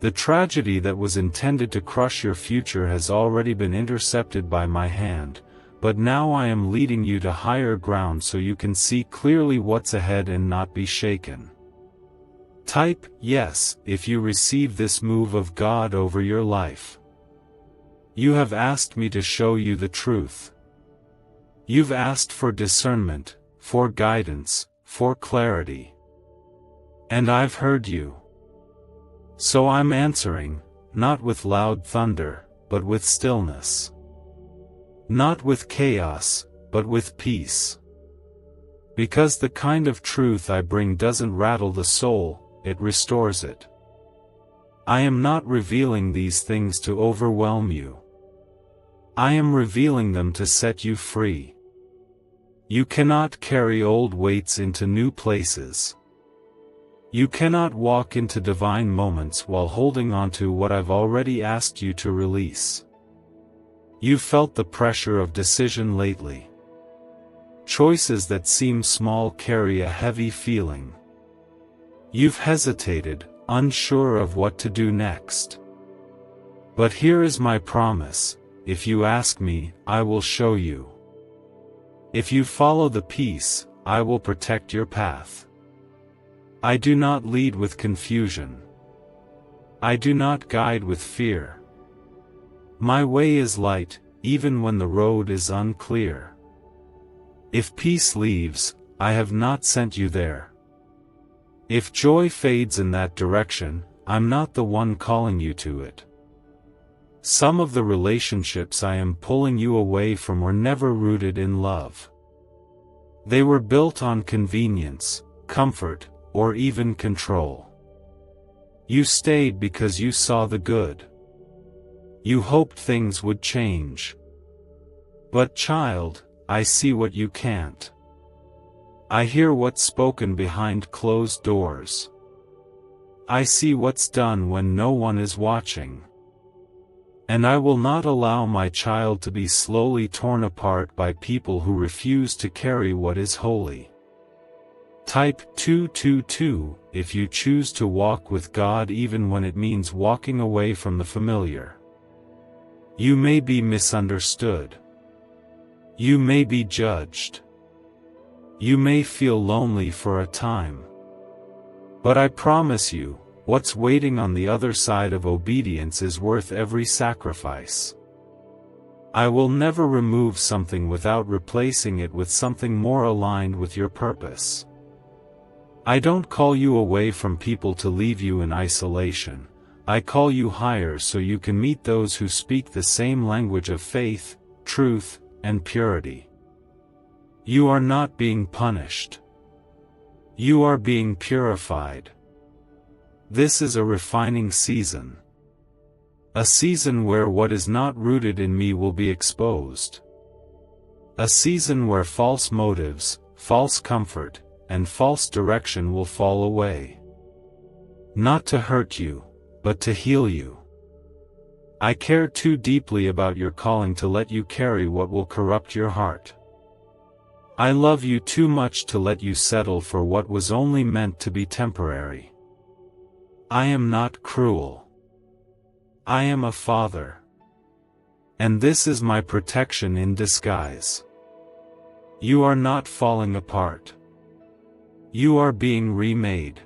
The tragedy that was intended to crush your future has already been intercepted by my hand, but now I am leading you to higher ground so you can see clearly what's ahead and not be shaken. Type yes if you receive this move of God over your life. You have asked me to show you the truth. You've asked for discernment, for guidance, for clarity. And I've heard you. So I'm answering, not with loud thunder, but with stillness. Not with chaos, but with peace. Because the kind of truth I bring doesn't rattle the soul, it restores it. I am not revealing these things to overwhelm you. I am revealing them to set you free. You cannot carry old weights into new places. You cannot walk into divine moments while holding on to what I've already asked you to release. You've felt the pressure of decision lately. Choices that seem small carry a heavy feeling. You've hesitated, unsure of what to do next. But here is my promise: if you ask me, I will show you. If you follow the peace, I will protect your path. I do not lead with confusion. I do not guide with fear. My way is light, even when the road is unclear. If peace leaves, I have not sent you there. If joy fades in that direction, I'm not the one calling you to it. Some of the relationships I am pulling you away from were never rooted in love. They were built on convenience, comfort, or even control. You stayed because you saw the good. You hoped things would change. But child, I see what you can't. I hear what's spoken behind closed doors. I see what's done when no one is watching. And I will not allow my child to be slowly torn apart by people who refuse to carry what is holy. Type 222 if you choose to walk with God even when it means walking away from the familiar. You may be misunderstood. You may be judged. You may feel lonely for a time. But I promise you, what's waiting on the other side of obedience is worth every sacrifice. I will never remove something without replacing it with something more aligned with your purpose. I don't call you away from people to leave you in isolation. I call you higher so you can meet those who speak the same language of faith, truth, and purity. You are not being punished. You are being purified. This is a refining season. A season where what is not rooted in me will be exposed. A season where false motives, false comfort, and false direction will fall away. Not to hurt you, but to heal you. I care too deeply about your calling to let you carry what will corrupt your heart. I love you too much to let you settle for what was only meant to be temporary. I am not cruel. I am a father. And this is my protection in disguise. You are not falling apart. You are being remade.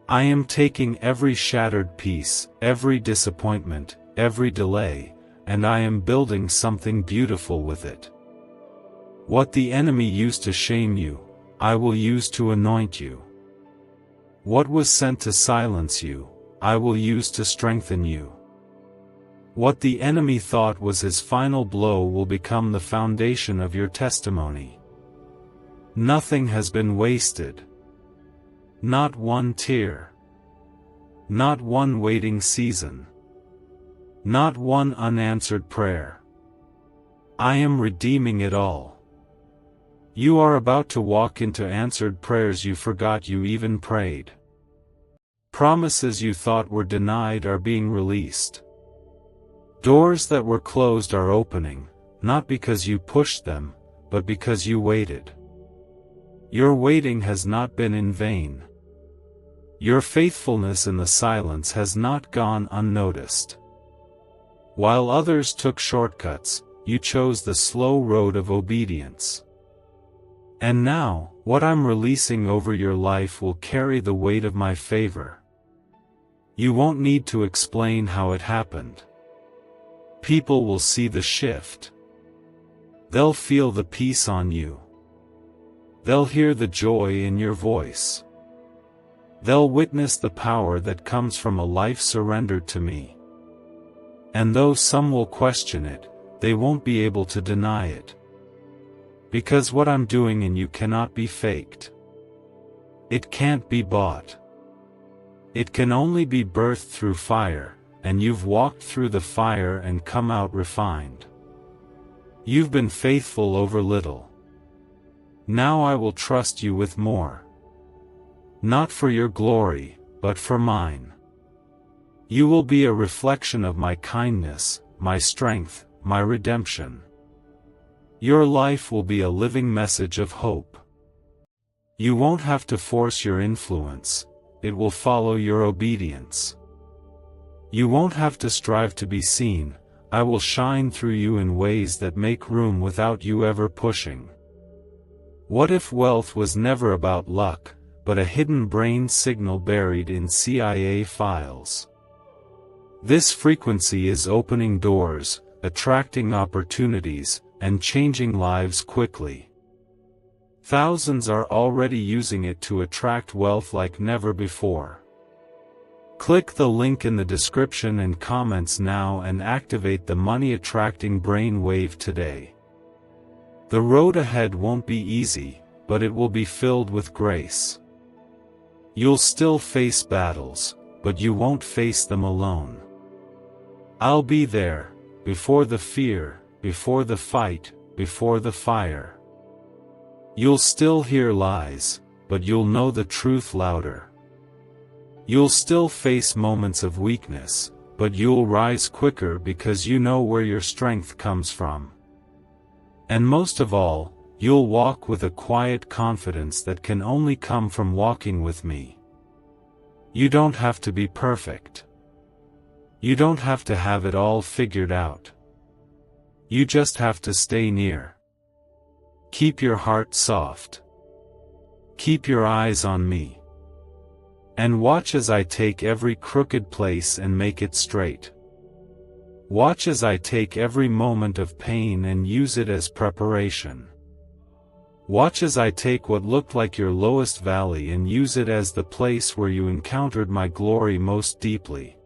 I am taking every shattered piece, every disappointment, every delay, and I am building something beautiful with it. What the enemy used to shame you, I will use to anoint you. What was sent to silence you, I will use to strengthen you. What the enemy thought was his final blow will become the foundation of your testimony. Nothing has been wasted. Not one tear. Not one waiting season. Not one unanswered prayer. I am redeeming it all. You are about to walk into answered prayers you forgot you even prayed. Promises you thought were denied are being released. Doors that were closed are opening, not because you pushed them, but because you waited. Your waiting has not been in vain. Your faithfulness in the silence has not gone unnoticed. While others took shortcuts, you chose the slow road of obedience. And now, what I'm releasing over your life will carry the weight of my favor. You won't need to explain how it happened. People will see the shift. They'll feel the peace on you. They'll hear the joy in your voice. They'll witness the power that comes from a life surrendered to me. And though some will question it, they won't be able to deny it. Because what I'm doing in you cannot be faked. It can't be bought. It can only be birthed through fire, and you've walked through the fire and come out refined. You've been faithful over little. Now I will trust you with more. Not for your glory, but for mine. You will be a reflection of my kindness, my strength, my redemption. Your life will be a living message of hope. You won't have to force your influence, it will follow your obedience. You won't have to strive to be seen, I will shine through you in ways that make room without you ever pushing. What if wealth was never about luck, but a hidden brain signal buried in CIA files? This frequency is opening doors, attracting opportunities, and changing lives quickly. Thousands are already using it to attract wealth like never before. Click the link in the description and comments now and activate the money-attracting brain wave today. The road ahead won't be easy, but it will be filled with grace. You'll still face battles, but you won't face them alone. I'll be there, before the fear, before the fight, before the fire. You'll still hear lies, but you'll know the truth louder. You'll still face moments of weakness, but you'll rise quicker because you know where your strength comes from. And most of all, you'll walk with a quiet confidence that can only come from walking with me. You don't have to be perfect. You don't have to have it all figured out. You just have to stay near. Keep your heart soft. Keep your eyes on me. And watch as I take every crooked place and make it straight. Watch as I take every moment of pain and use it as preparation. Watch as I take what looked like your lowest valley and use it as the place where you encountered my glory most deeply.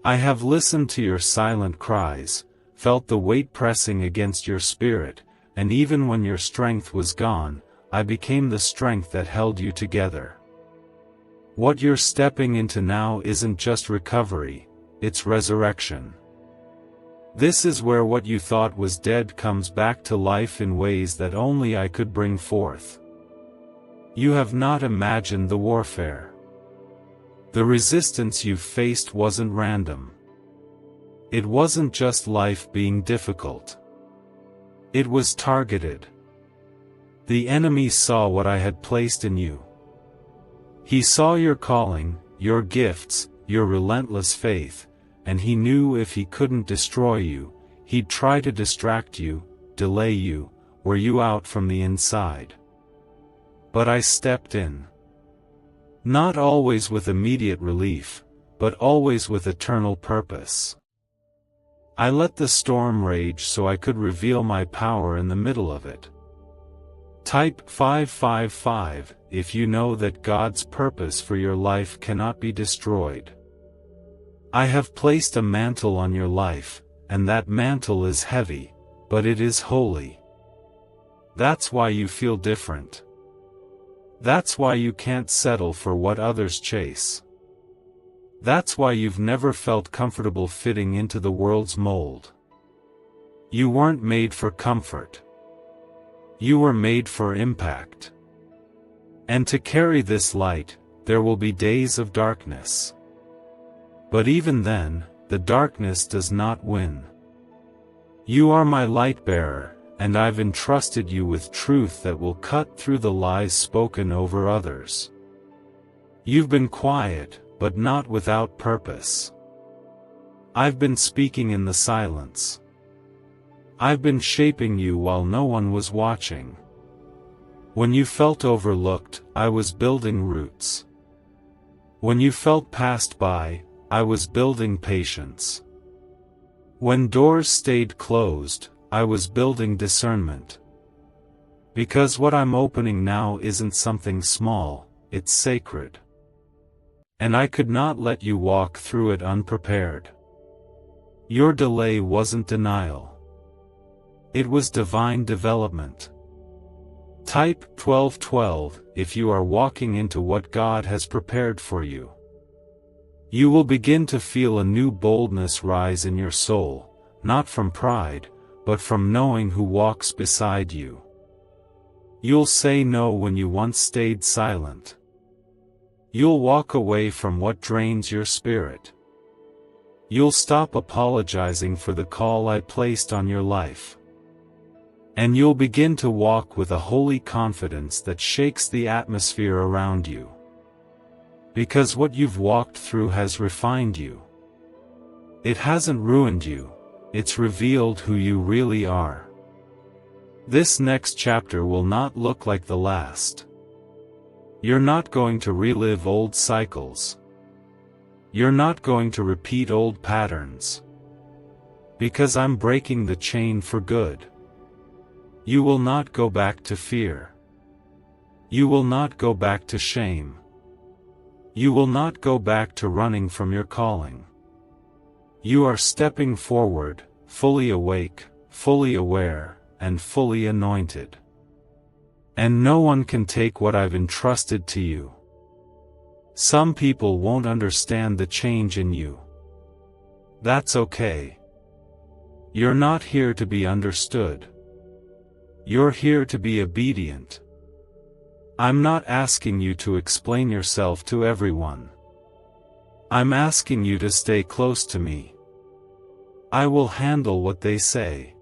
I have listened to your silent cries, felt the weight pressing against your spirit, and even when your strength was gone, I became the strength that held you together. What you're stepping into now isn't just recovery, it's resurrection. This is where what you thought was dead comes back to life in ways that only I could bring forth. You have not imagined the warfare. The resistance you've faced wasn't random. It wasn't just life being difficult. It was targeted. The enemy saw what I had placed in you. He saw your calling, your gifts, your relentless faith, and he knew if he couldn't destroy you, he'd try to distract you, delay you, wear you out from the inside. But I stepped in. Not always with immediate relief, but always with eternal purpose. I let the storm rage so I could reveal my power in the middle of it. Type 555 if you know that God's purpose for your life cannot be destroyed. I have placed a mantle on your life, and that mantle is heavy, but it is holy. That's why you feel different. That's why you can't settle for what others chase. That's why you've never felt comfortable fitting into the world's mold. You weren't made for comfort. You were made for impact. And to carry this light, there will be days of darkness. But even then, the darkness does not win. You are my light bearer, and I've entrusted you with truth that will cut through the lies spoken over others. You've been quiet, but not without purpose. I've been speaking in the silence. I've been shaping you while no one was watching. When you felt overlooked, I was building roots. When you felt passed by, I was building patience. When doors stayed closed, I was building discernment. Because what I'm opening now isn't something small, it's sacred. And I could not let you walk through it unprepared. Your delay wasn't denial. It was divine development. Type 1212 if you are walking into what God has prepared for you. You will begin to feel a new boldness rise in your soul, not from pride, but from knowing who walks beside you. You'll say no when you once stayed silent. You'll walk away from what drains your spirit. You'll stop apologizing for the call I placed on your life. And you'll begin to walk with a holy confidence that shakes the atmosphere around you. Because what you've walked through has refined you. It hasn't ruined you, it's revealed who you really are. This next chapter will not look like the last. You're not going to relive old cycles. You're not going to repeat old patterns. Because I'm breaking the chain for good. You will not go back to fear. You will not go back to shame. You will not go back to running from your calling. You are stepping forward, fully awake, fully aware, and fully anointed. And no one can take what I've entrusted to you. Some people won't understand the change in you. That's okay. You're not here to be understood. You're here to be obedient. I'm not asking you to explain yourself to everyone. I'm asking you to stay close to me. I will handle what they say.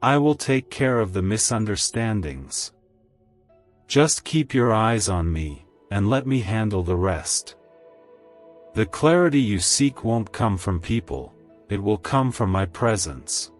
I will take care of the misunderstandings. Just keep your eyes on me, and let me handle the rest. The clarity you seek won't come from people, it will come from my presence.